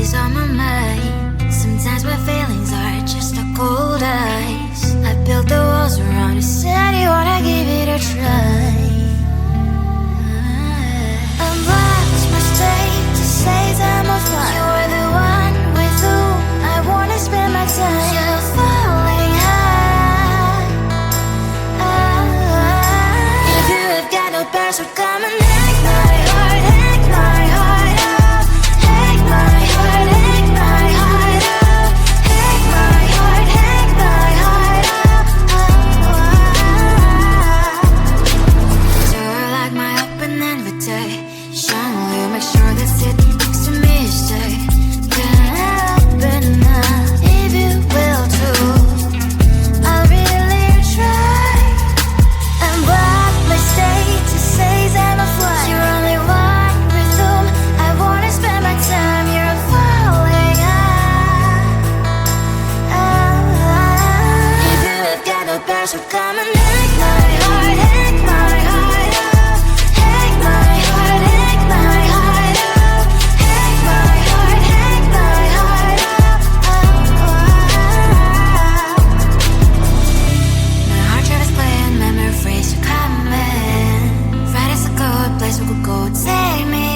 always on my mind. Sometimes my feelings are just a cold ice. I built the walls around you, said you wanna give it a try. I'm lost, mistake to say I'm a fly. You're the one with whom I wanna spend my time. You're falling high. If you have got no bears, so come and hack my heart, hack my heart up. Hack my heart, hack my heart up. Hack my heart, hack my heart up. Door like my open invitation. Will you make sure that sitting next to me stay? Can open up if you will too. I'll really try. And what mistake to say I'm a fly. You're only one with whom I wanna spend my time. You're falling high. If you have got no bears, so come and hack my heart, hack my heart up. Hack my heart, hack my heart up. Hack my heart, hack my heart up. My heart tries to play and memory freeze. You're coming. Friday's a good place we could go. Take me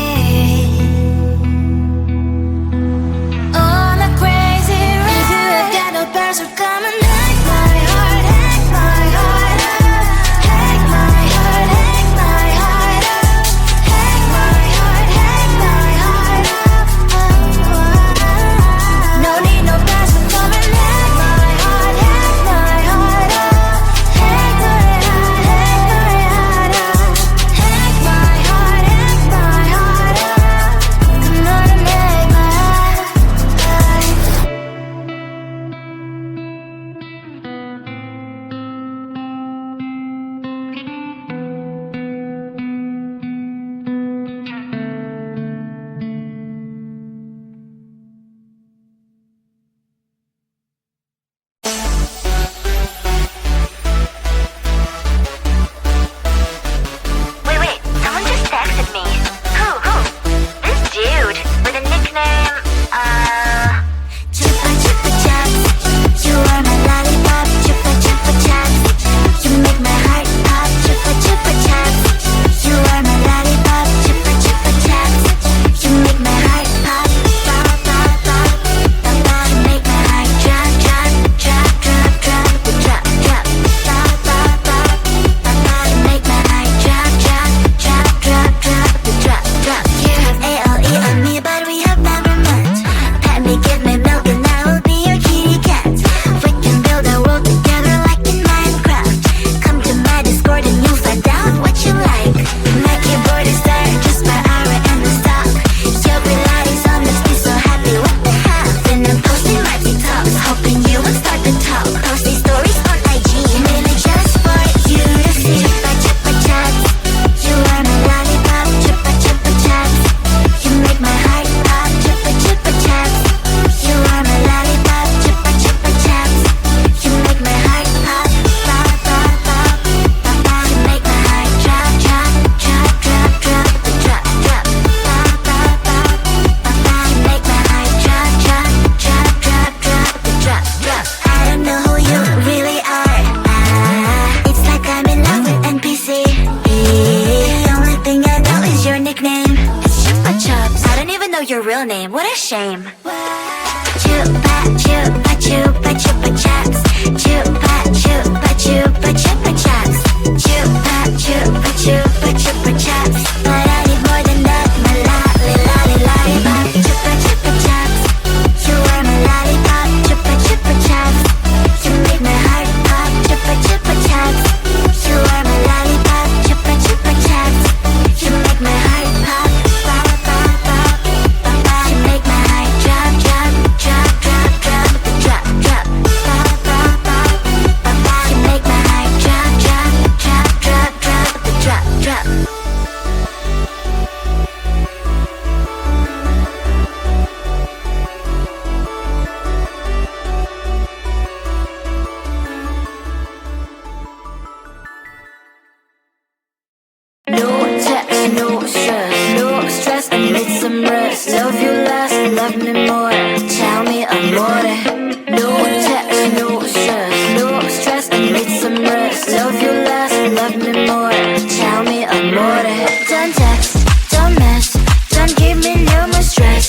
on a crazy ride. If you have got no bears, so come and hack my heart, hack my heart up. Hack my heart, hack my heart up. Hack my heart, hack my heart up. No need no bears, so come and hack my heart, hack my heart up. Hack my heart, hack my heart up. Hack my heart, hack my heart up. Come on and make my heart. Wait, someone just texted me. Who? This dude with a nickname, Chupa chupa chups, you are my lollipop. Chupa chupa chups, you make my heart pop. Chupa chupa chups, you are my lollipop. Chupa chupa chups, you make my heart pop. Pop pop pop, pop pop. You make my heart drop drop drop drop drop drop drop. Pop pop pop, pop pop. You make my heart drop drop drop drop drop drop drop. You have ALE on me, but we have never met. Pet me, give me milk, and I will be your kitty cat. We can build a world together like in Minecraft. Come to my Discord and you'll find out what you like. My keyboard is there, just my aura and the stock. Your Pilates on this, be so happy, what the hell? Then I'm posting my TikToks, hoping you will start to talk. Posting stories on IG, mainly just for you to see. Chupa chupa chups, you are my lollipop. Chupa chupa chups, you make my heart pop. Chupa chupa chups, you are my lollipop. Chupa chupa chups, you make my heart pop. Pop pop pop, pop pop. You make my heart drop drop drop drop drop drop drop. Pop pop pop, pop pop. You make my heart drop drop drop drop drop drop drop. I don't know who you really are. It's like I'm in love with NPC. The only thing I know is your nickname. It's Chupa Chups. I don't even know your real name. What a shame. Chupa chupa chupa chupa chups. Chupa chupa chupa chupa chups. Chupa chupa chupa chupa chups. But I need more than that. My lollipop. Chupa chupa chups, you are my lollipop. Chupa chupa chups, you make my heart pop. Chupa chupa chups, you are my lollipop. Chupa chupa chups, you make my heart pop. Pop pop pop, pop pop. You make my heart drop drop drop drop drop drop drop. Pop pop pop, pop pop. You make my heart drop drop drop drop drop drop drop. No text, no stress, I need some rest. Love you last, love me more.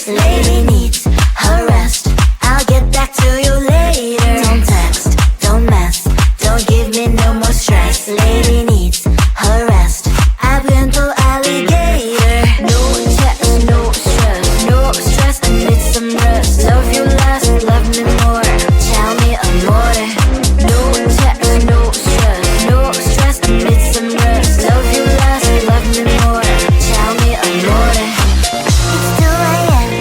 Lady needs her rest. I'll get back to you later. Don't text, don't mess, don't give me no more stress. Lady needs her rest. I've been through alligator. No text, no stress, no stress. I need some rest. Love you less, love me more. Tell me amore. No text, no stress, no stress. I need some rest. Love you less, love me more. Tell me amore. It's 2 a.m.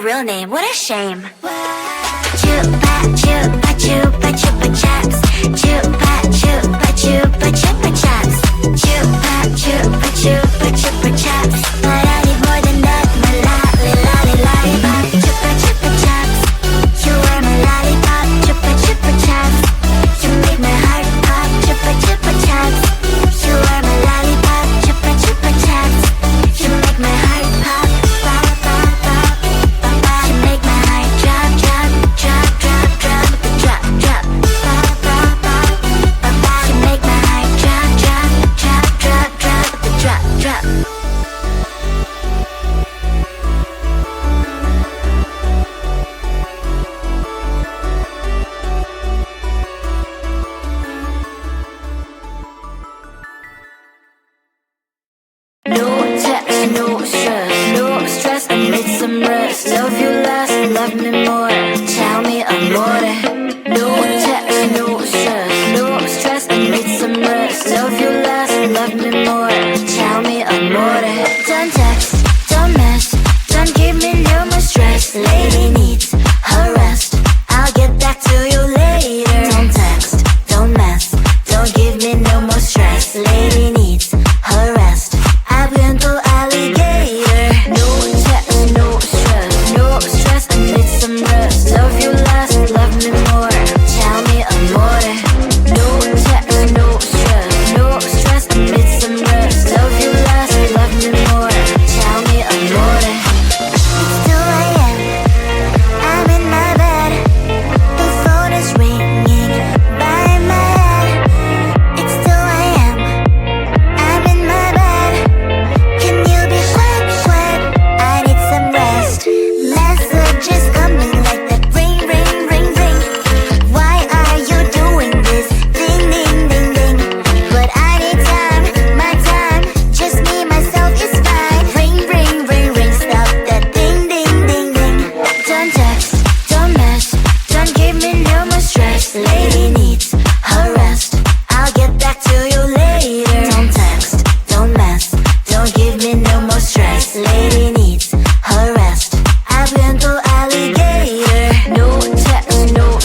real name, what a shame. Chupa chupa chupa chupa chaps. Chupa chupa chupa chupa chaps. Chupa chupa chupa chupa chaps. But I need more than that, my lollipop. Chupa chupa chaps. You are my lollipop. Chupa chupa chaps. You make my heart pop. Chupa chupa chaps. You are my lollipop. Chupa chupa chaps. You make my heart pop, pop, pop, pop, pop, pop. You make my heart drop, drop, drop, drop, drop, drop, drop, pop, pop, pop, pop, pop. You make my heart drop, drop, drop, drop, drop, drop, drop. No text, no stress, I need some rest. Love you less, love me more. Tell me amore. No text, no stress, I need some rest. Love you less, love me more. Tell me amore. Don't text, don't mess, don't give me no more stress. Lady needs her rest. I'll get back to you later. Don't text, don't mess, don't give me no more stress. Lady needs her rest. I've been to alligator. No text, no stress, I need some rest. Love you less, love me more. Tell me amore. No text, no stress, I need some rest. Love you less, love me more. Tell me amore. It's 2 a.m. I'm in my bed. The phone is ringing by my head. It's 2 a.m. I'm in my bed. Can you be quiet? I need some rest. Messages coming like that ring, ring, ring, ring. Why are you doing this? Ding, ding, ding, ding. But I need time, my time. Just me, myself is fine. Ring, ring, ring, ring. Stop that ding, ding, ding, ding. Don't text, don't mess, don't give me no more stress. Lady needs her rest. I'll get back to you later. Don't text, don't mess, don't give me no more stress. Lady needs her rest. I've been to alligator. No text, no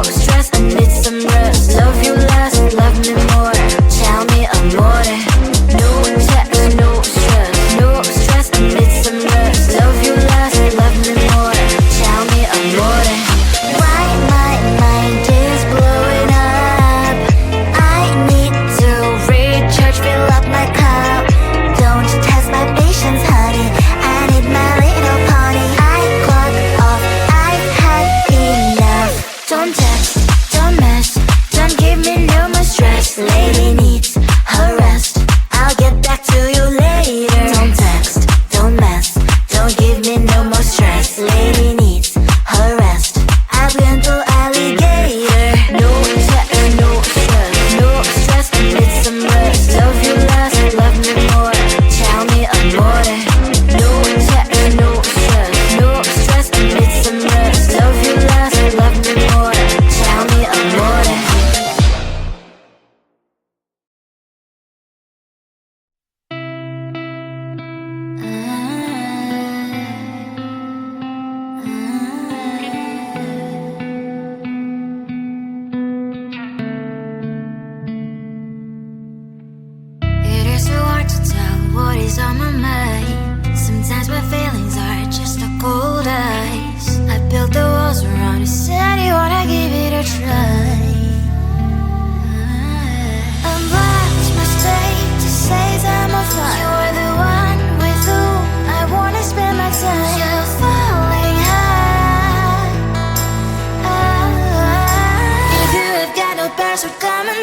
stress, I need some rest. Love you less, love me more. Tell me amore. No text, no stress, I need some rest. Love you less, love me more. Tell me amore. Why my mind is blowing up? I need to recharge, fill up my cup. Don't test my patience, honey. I need my little pony. I clock off, I've had enough. Don't text, don't mess, don't give me no more stress. Lady needs her rest. I'll get back to you later. Don't text, don't mess, don't give me no more stress. Lady needs her rest. I've been to alligator. No text, no stress, I need some rest. Love you less, love me more. Tell me amore. No text, no stress, I need some rest. Love you less, love me more. Tell me amore. It is so hard to tell what is on my mind. Sometimes my feelings are just a cold ice. I built the walls around you, said you wanna give it a try. I'm watching my state to say I'm a fly. You are the one with whom I wanna spend my time. You're falling high. If you have got no password, come and